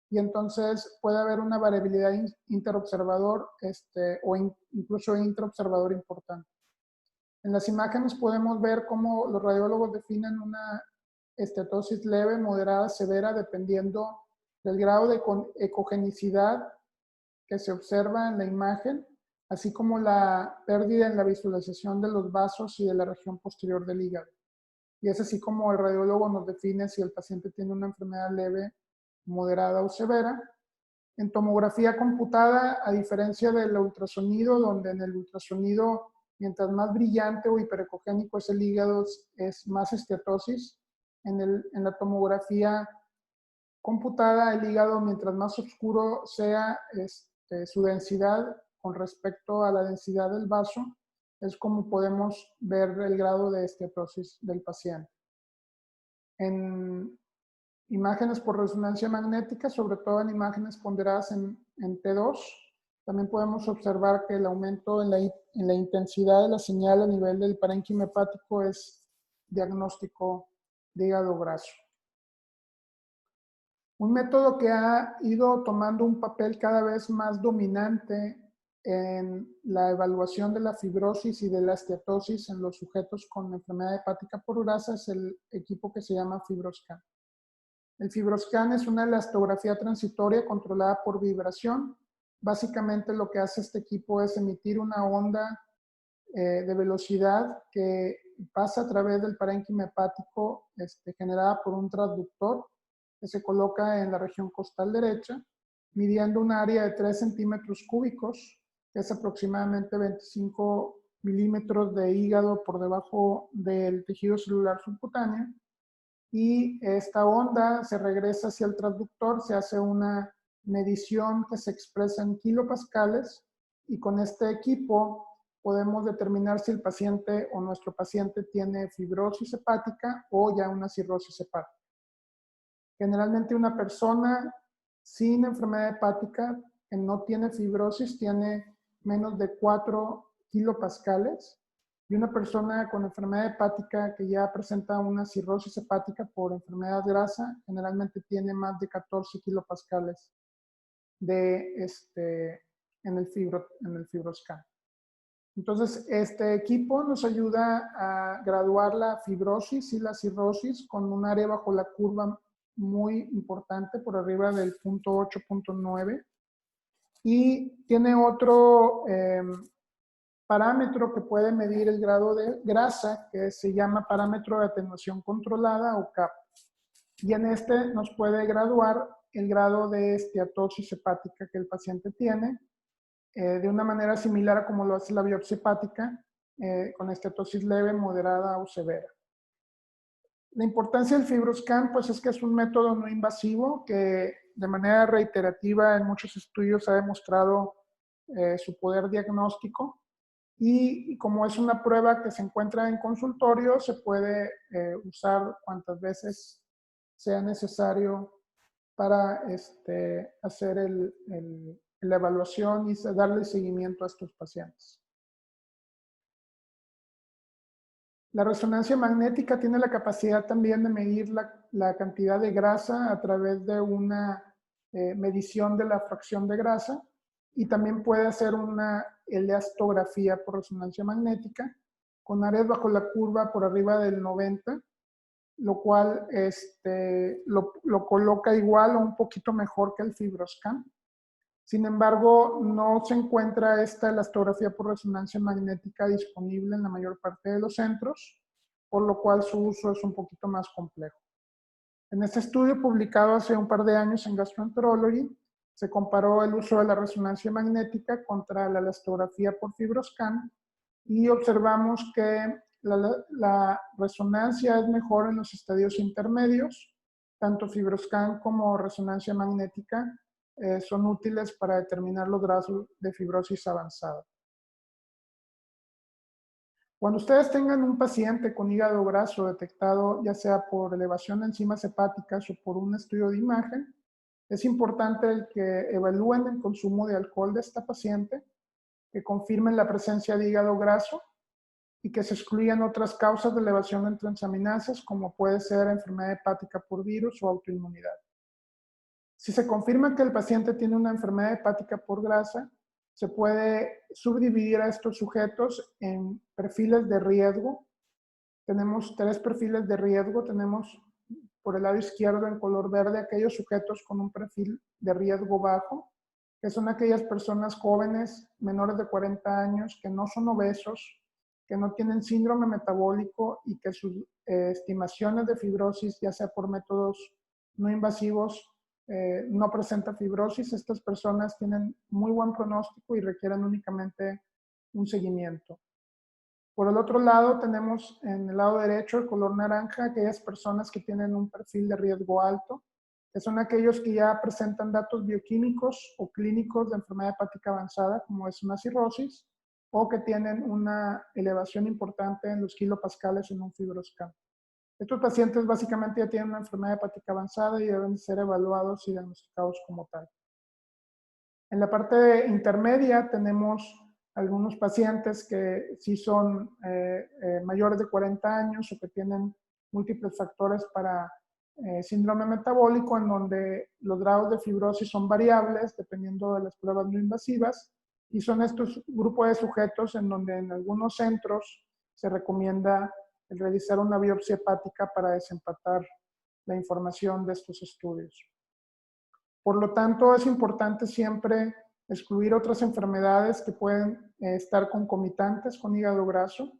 A: y entonces puede haber una variabilidad interobservador o incluso intraobservador importante. En las imágenes podemos ver cómo los radiólogos definen una estetosis leve, moderada, severa, dependiendo del grado de ecogenicidad que se observa en la imagen, así como la pérdida en la visualización de los vasos y de la región posterior del hígado. Y es así como el radiólogo nos define si el paciente tiene una enfermedad leve, moderada o severa. En tomografía computada, a diferencia del ultrasonido, donde en el ultrasonido, mientras más brillante o hiperecogénico es el hígado, es más esteatosis. En la tomografía computada, el hígado, mientras más oscuro sea su densidad con respecto a la densidad del vaso, es como podemos ver el grado de esteatosis del paciente. En imágenes por resonancia magnética, sobre todo en imágenes ponderadas en T2, también podemos observar que el aumento en la intensidad de la señal a nivel del parénquima hepático es diagnóstico de hígado graso. Un método que ha ido tomando un papel cada vez más dominante en la evaluación de la fibrosis y de la esteatosis en los sujetos con enfermedad hepática por grasa es el equipo que se llama FibroScan. El FibroScan es una elastografía transitoria controlada por vibración. Básicamente lo que hace este equipo es emitir una onda de velocidad que pasa a través del parénquima hepático generada por un transductor que se coloca en la región costal derecha, midiendo un área de 3 centímetros cúbicos, que es aproximadamente 25 milímetros de hígado por debajo del tejido celular subcutáneo, y esta onda se regresa hacia el transductor, se hace una medición que se expresa en kilopascales, y con este equipo podemos determinar si el paciente o nuestro paciente tiene fibrosis hepática o ya una cirrosis hepática. Generalmente una persona sin enfermedad hepática que no tiene fibrosis tiene menos de 4 kilopascales, y una persona con enfermedad hepática que ya presenta una cirrosis hepática por enfermedad grasa generalmente tiene más de 14 kilopascales en el FibroScan. Entonces, este equipo nos ayuda a graduar la fibrosis y la cirrosis con un área bajo la curva muy importante, por arriba del punto 8.9, y tiene otro parámetro que puede medir el grado de grasa, que se llama parámetro de atenuación controlada o CAP. Y en este nos puede graduar el grado de esteatosis hepática que el paciente tiene, de una manera similar a como lo hace la biopsia hepática, con esteatosis leve, moderada o severa. La importancia del FibroScan, pues, es que es un método no invasivo que de manera reiterativa en muchos estudios ha demostrado su poder diagnóstico, y como es una prueba que se encuentra en consultorio, se puede usar cuantas veces sea necesario para hacer la evaluación y darle seguimiento a estos pacientes. La resonancia magnética tiene la capacidad también de medir la cantidad de grasa a través de una medición de la fracción de grasa, y también puede hacer una elastografía por resonancia magnética con áreas bajo la curva por arriba del 90, lo cual lo coloca igual o un poquito mejor que el FibroScan. Sin embargo, no se encuentra esta elastografía por resonancia magnética disponible en la mayor parte de los centros, por lo cual su uso es un poquito más complejo. En este estudio publicado hace un par de años en Gastroenterology, se comparó el uso de la resonancia magnética contra la elastografía por FibroScan, y observamos que la resonancia es mejor en los estadios intermedios. Tanto FibroScan como resonancia magnética son útiles para determinar los grados de fibrosis avanzada. Cuando ustedes tengan un paciente con hígado graso detectado, ya sea por elevación de enzimas hepáticas o por un estudio de imagen, es importante el que evalúen el consumo de alcohol de esta paciente, que confirmen la presencia de hígado graso y que se excluyan otras causas de elevación en transaminasas, como puede ser enfermedad hepática por virus o autoinmunidad. Si se confirma que el paciente tiene una enfermedad hepática por grasa, se puede subdividir a estos sujetos en perfiles de riesgo. Tenemos 3 perfiles de riesgo. Tenemos por el lado izquierdo en color verde aquellos sujetos con un perfil de riesgo bajo, que son aquellas personas jóvenes menores de 40 años que no son obesos, que no tienen síndrome metabólico y que sus estimaciones de fibrosis, ya sea por métodos no invasivos, no presenta fibrosis. Estas personas tienen muy buen pronóstico y requieren únicamente un seguimiento. Por el otro lado, tenemos en el lado derecho el color naranja, aquellas personas que tienen un perfil de riesgo alto, que son aquellos que ya presentan datos bioquímicos o clínicos de enfermedad hepática avanzada, como es una cirrosis, o que tienen una elevación importante en los kilopascales en un FibroScan. Estos pacientes básicamente ya tienen una enfermedad hepática avanzada y deben ser evaluados y diagnosticados como tal. En la parte intermedia tenemos algunos pacientes que sí son mayores de 40 años o que tienen múltiples factores para síndrome metabólico, en donde los grados de fibrosis son variables dependiendo de las pruebas no invasivas, y son estos grupos de sujetos en donde en algunos centros se recomienda el realizar una biopsia hepática para desempatar la información de estos estudios. Por lo tanto, es importante siempre excluir otras enfermedades que pueden estar concomitantes con hígado graso,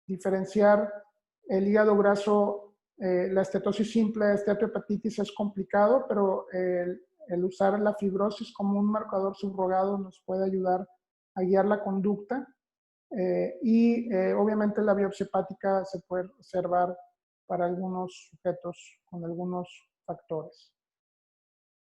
A: diferenciar el hígado graso, la estetosis simple, esteatohepatitis es complicado, pero el usar la fibrosis como un marcador subrogado nos puede ayudar a guiar la conducta. Obviamente la biopsia hepática se puede observar para algunos sujetos con algunos factores.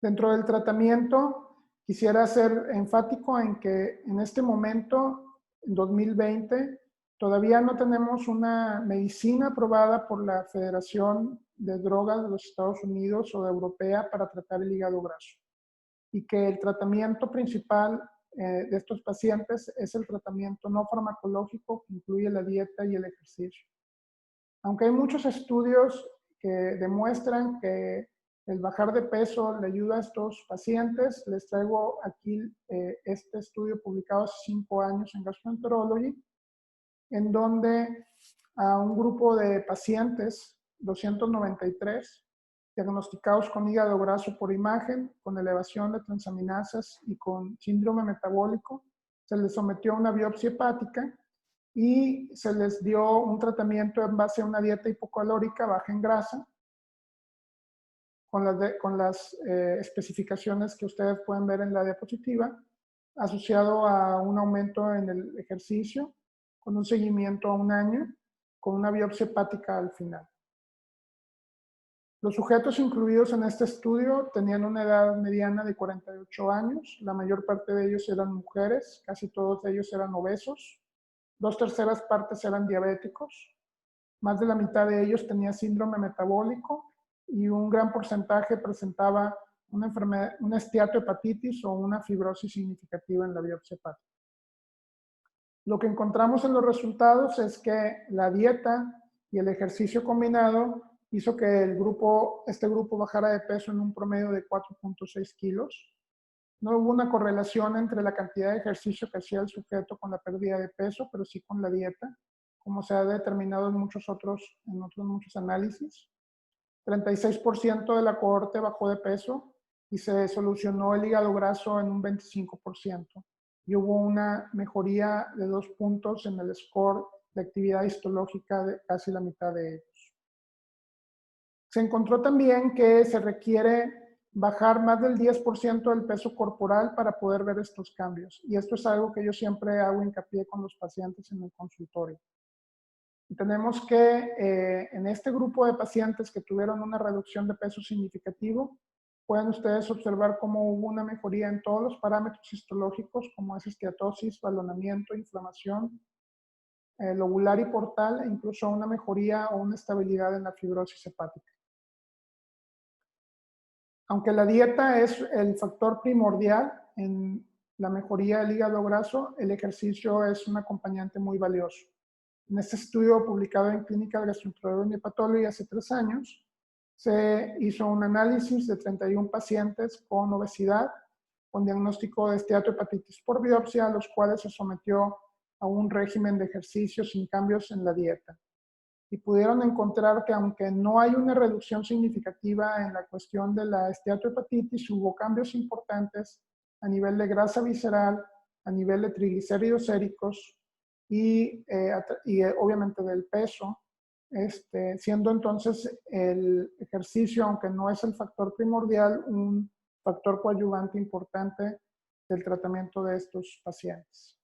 A: Dentro del tratamiento, quisiera ser enfático en que en este momento, en 2020, todavía no tenemos una medicina aprobada por la Federación de Drogas de los Estados Unidos o de Europea para tratar el hígado graso. Y que el tratamiento principal de estos pacientes es el tratamiento no farmacológico que incluye la dieta y el ejercicio. Aunque hay muchos estudios que demuestran que el bajar de peso le ayuda a estos pacientes, les traigo aquí este estudio publicado hace 5 años en Gastroenterology, en donde a un grupo de pacientes, 293, diagnosticados con hígado graso por imagen, con elevación de transaminasas y con síndrome metabólico, se les sometió a una biopsia hepática y se les dio un tratamiento en base a una dieta hipocalórica baja en grasa, con las especificaciones que ustedes pueden ver en la diapositiva, asociado a un aumento en el ejercicio, con un seguimiento a 1 año, con una biopsia hepática al final. Los sujetos incluidos en este estudio tenían una edad mediana de 48 años, la mayor parte de ellos eran mujeres, casi todos ellos eran obesos, 2/3 partes eran diabéticos, más de la mitad de ellos tenía síndrome metabólico y un gran porcentaje presentaba una enfermedad, una esteatohepatitis o una fibrosis significativa en la biopsia hepática. Lo que encontramos en los resultados es que la dieta y el ejercicio combinado hizo que este grupo bajara de peso en un promedio de 4.6 kilos. No hubo una correlación entre la cantidad de ejercicio que hacía el sujeto con la pérdida de peso, pero sí con la dieta, como se ha determinado en muchos análisis. 36% de la cohorte bajó de peso y se solucionó el hígado graso en un 25%. Y hubo una mejoría de 2 puntos en el score de actividad histológica de casi la mitad de ellos. Se encontró también que se requiere bajar más del 10% del peso corporal para poder ver estos cambios. Y esto es algo que yo siempre hago hincapié con los pacientes en el consultorio. Y tenemos que en este grupo de pacientes que tuvieron una reducción de peso significativo, pueden ustedes observar cómo hubo una mejoría en todos los parámetros histológicos, como es esteatosis, balonamiento, inflamación, lobular y portal, e incluso una mejoría o una estabilidad en la fibrosis hepática. Aunque la dieta es el factor primordial en la mejoría del hígado graso, el ejercicio es un acompañante muy valioso. En este estudio publicado en Clinical Gastroenterology and Hepatology hace 3 años, se hizo un análisis de 31 pacientes con obesidad, con diagnóstico de esteatohepatitis por biopsia, a los cuales se sometió a un régimen de ejercicio sin cambios en la dieta. Y pudieron encontrar que aunque no hay una reducción significativa en la cuestión de la esteatohepatitis, hubo cambios importantes a nivel de grasa visceral, a nivel de triglicéridos séricos y obviamente del peso, siendo entonces el ejercicio, aunque no es el factor primordial, un factor coadyuvante importante del tratamiento de estos pacientes.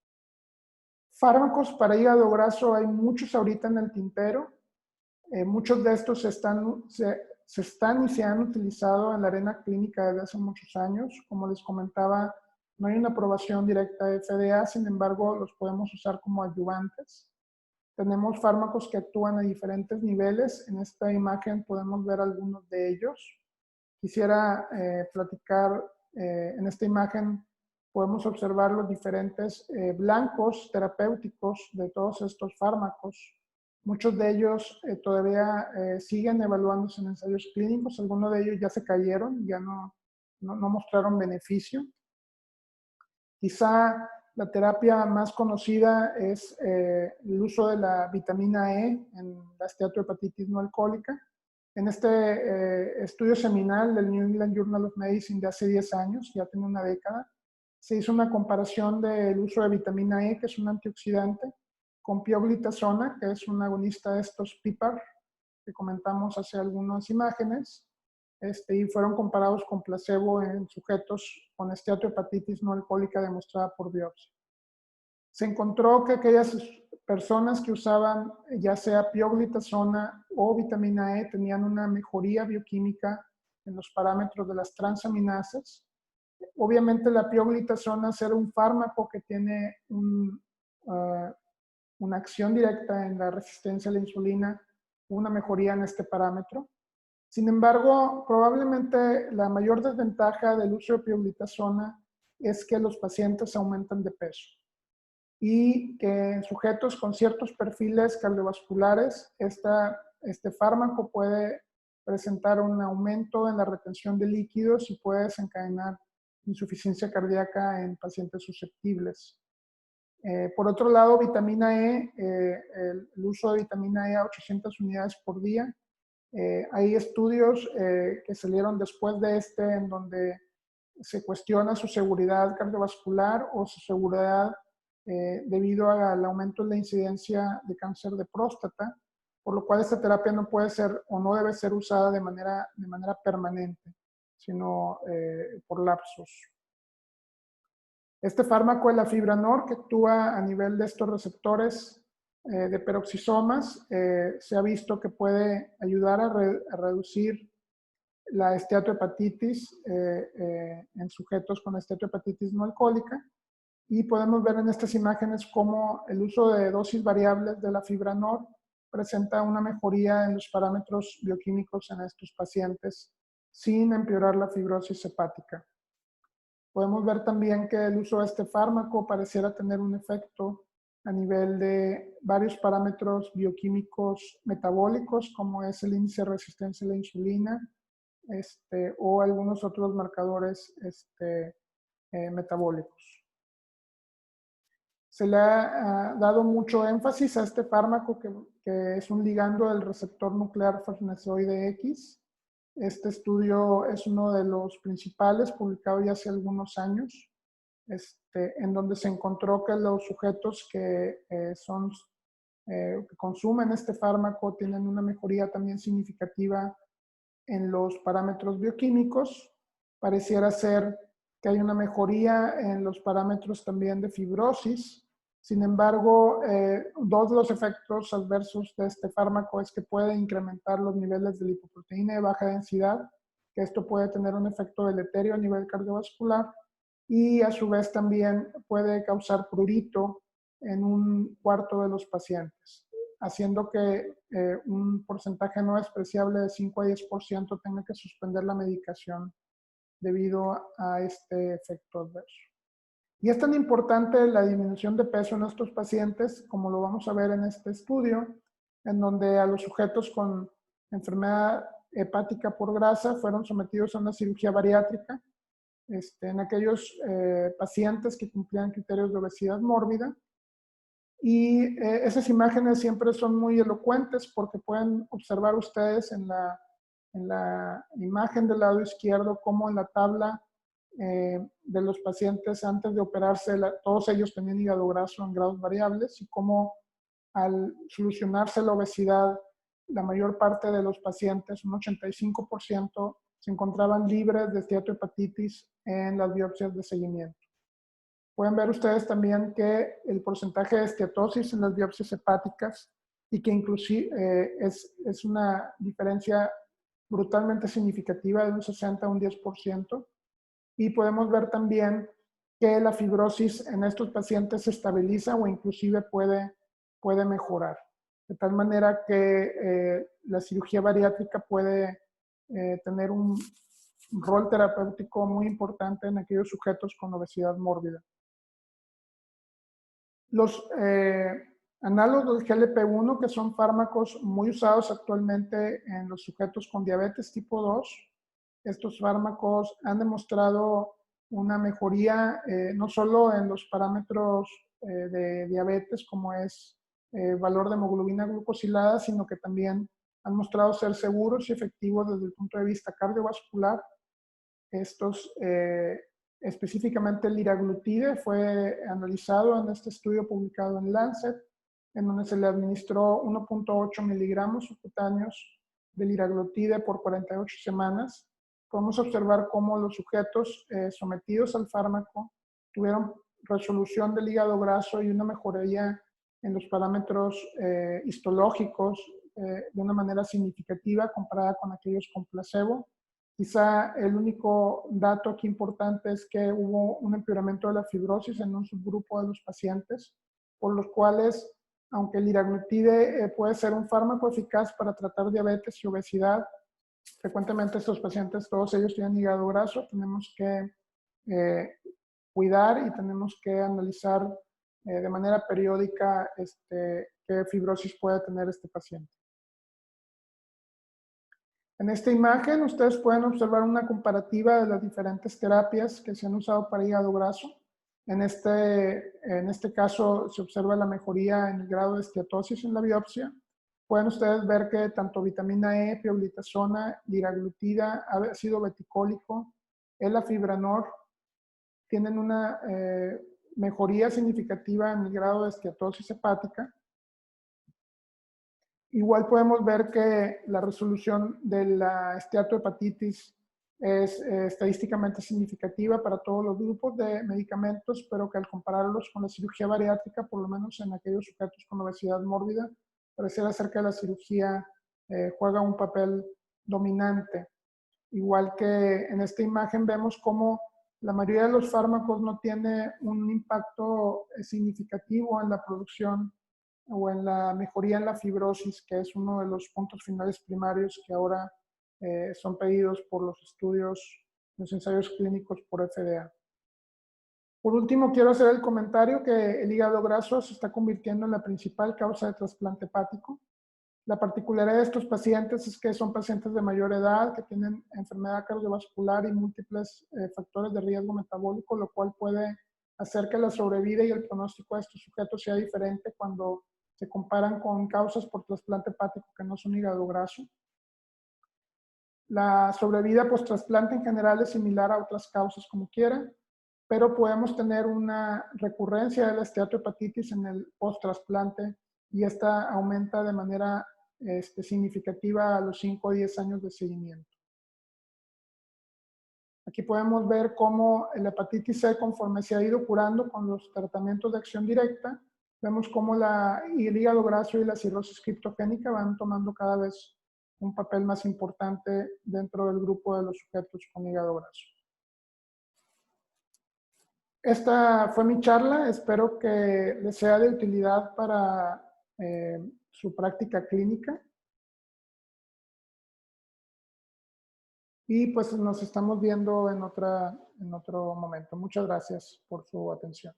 A: Fármacos para hígado graso hay muchos ahorita en el tintero. Muchos de estos se están y se han utilizado en la arena clínica desde hace muchos años. Como les comentaba, no hay una aprobación directa de FDA, sin embargo, los podemos usar como ayudantes. Tenemos fármacos que actúan a diferentes niveles. En esta imagen podemos ver algunos de ellos. Quisiera platicar, en esta imagen podemos observar los diferentes blancos terapéuticos de todos estos fármacos. Muchos de ellos todavía siguen evaluándose en ensayos clínicos, algunos de ellos ya se cayeron, ya no mostraron beneficio. Quizá la terapia más conocida es el uso de la vitamina E en la esteatohepatitis no alcohólica. En este estudio seminal del New England Journal of Medicine de hace 10 años, ya tiene una década, se hizo una comparación del uso de vitamina E, que es un antioxidante, con pioglitazona, que es un agonista de estos PPAR, que comentamos hace algunas imágenes, y fueron comparados con placebo en sujetos con esteatohepatitis no alcohólica demostrada por biopsia. Se encontró que aquellas personas que usaban ya sea pioglitazona o vitamina E tenían una mejoría bioquímica en los parámetros de las transaminasas. Obviamente la pioglitazona, ser un fármaco que tiene una acción directa en la resistencia a la insulina, una mejoría en este parámetro. Sin embargo, probablemente la mayor desventaja del uso de pioglitazona es que los pacientes aumentan de peso y que en sujetos con ciertos perfiles cardiovasculares, este fármaco puede presentar un aumento en la retención de líquidos y puede desencadenar insuficiencia cardíaca en pacientes susceptibles. Por otro lado, vitamina E, el uso de vitamina E a 800 unidades por día. Hay estudios que salieron después de en donde se cuestiona su seguridad cardiovascular o su seguridad debido al aumento en la incidencia de cáncer de próstata, por lo cual esta terapia no puede ser o no debe ser usada de manera permanente, sino por lapsos. Este fármaco, el Afibranor, que actúa a nivel de estos receptores de peroxisomas, se ha visto que puede ayudar a reducir la esteatohepatitis en sujetos con esteatohepatitis no alcohólica. Y podemos ver en estas imágenes cómo el uso de dosis variables de la Afibranor presenta una mejoría en los parámetros bioquímicos en estos pacientes sin empeorar la fibrosis hepática. Podemos ver también que el uso de este fármaco pareciera tener un efecto a nivel de varios parámetros bioquímicos metabólicos, como es el índice de resistencia a la insulina, o algunos otros marcadores metabólicos. Se le ha dado mucho énfasis a este fármaco que es un ligando del receptor nuclear farnesoide X. Este estudio es uno de los principales, publicado ya hace algunos años, en donde se encontró que los sujetos que consumen este fármaco tienen una mejoría también significativa en los parámetros bioquímicos. Pareciera ser que hay una mejoría en los parámetros también de fibrosis. Sin embargo, dos de los efectos adversos de este fármaco es que puede incrementar los niveles de lipoproteína de baja densidad, que esto puede tener un efecto deleterio a nivel cardiovascular y a su vez también puede causar prurito en un cuarto de los pacientes, haciendo que un porcentaje no despreciable de 5 a 10% tenga que suspender la medicación debido a este efecto adverso. Y es tan importante la disminución de peso en estos pacientes, como lo vamos a ver en este estudio, en donde a los sujetos con enfermedad hepática por grasa fueron sometidos a una cirugía bariátrica, en aquellos pacientes que cumplían criterios de obesidad mórbida. Y esas imágenes siempre son muy elocuentes porque pueden observar ustedes en la imagen del lado izquierdo cómo en la tabla de los pacientes antes de operarse, todos ellos tenían hígado graso en grados variables y cómo al solucionarse la obesidad, la mayor parte de los pacientes, un 85%, se encontraban libres de esteatohepatitis en las biopsias de seguimiento. Pueden ver ustedes también que el porcentaje de esteatosis en las biopsias hepáticas y que inclusive es una diferencia brutalmente significativa de un 60 a un 10%. Y podemos ver también que la fibrosis en estos pacientes se estabiliza o inclusive puede mejorar. De tal manera que la cirugía bariátrica puede tener un rol terapéutico muy importante en aquellos sujetos con obesidad mórbida. Los análogos del GLP-1, que son fármacos muy usados actualmente en los sujetos con diabetes tipo 2, estos fármacos han demostrado una mejoría no solo en los parámetros de diabetes, como es valor de hemoglobina glucosilada, sino que también han mostrado ser seguros y efectivos desde el punto de vista cardiovascular. Estos específicamente el liraglutide fue analizado en este estudio publicado en Lancet, en donde se le administró 1.8 miligramos subcutáneos de liraglutide por 48 semanas. Podemos observar cómo los sujetos sometidos al fármaco tuvieron resolución del hígado graso y una mejoría en los parámetros histológicos de una manera significativa comparada con aquellos con placebo. Quizá el único dato aquí importante es que hubo un empeoramiento de la fibrosis en un subgrupo de los pacientes, por los cuales, aunque el liraglutide puede ser un fármaco eficaz para tratar diabetes y obesidad, frecuentemente estos pacientes, todos ellos tienen hígado graso, tenemos que cuidar y tenemos que analizar de manera periódica qué fibrosis puede tener este paciente. En esta imagen ustedes pueden observar una comparativa de las diferentes terapias que se han usado para hígado graso. En este caso se observa la mejoría en el grado de esteatosis en la biopsia. Pueden ustedes ver que tanto vitamina E, pioglitazona, liraglutida, ácido beticólico, elafibranor tienen una mejoría significativa en el grado de esteatosis hepática. Igual podemos ver que la resolución de la esteatohepatitis es estadísticamente significativa para todos los grupos de medicamentos, pero que al compararlos con la cirugía bariátrica, por lo menos en aquellos sujetos con obesidad mórbida, pareciera ser que la cirugía juega un papel dominante. Igual que en esta imagen vemos cómo la mayoría de los fármacos no tiene un impacto significativo en la producción o en la mejoría en la fibrosis, que es uno de los puntos finales primarios que ahora son pedidos por los estudios, los ensayos clínicos por FDA. Por último, quiero hacer el comentario que el hígado graso se está convirtiendo en la principal causa de trasplante hepático. La particularidad de estos pacientes es que son pacientes de mayor edad, que tienen enfermedad cardiovascular y múltiples factores de riesgo metabólico, lo cual puede hacer que la sobrevida y el pronóstico de estos sujetos sea diferente cuando se comparan con causas por trasplante hepático que no son hígado graso. La sobrevida post-trasplante en general es similar a otras causas como quiera, pero podemos tener una recurrencia de la esteatohepatitis en el post-trasplante y esta aumenta de manera significativa a los 5 o 10 años de seguimiento. Aquí podemos ver cómo la hepatitis C, conforme se ha ido curando con los tratamientos de acción directa, vemos cómo el hígado graso y la cirrosis criptogénica van tomando cada vez un papel más importante dentro del grupo de los sujetos con hígado graso. Esta fue mi charla, espero que les sea de utilidad para su práctica clínica. Y pues nos estamos viendo en otro momento. Muchas gracias por su atención.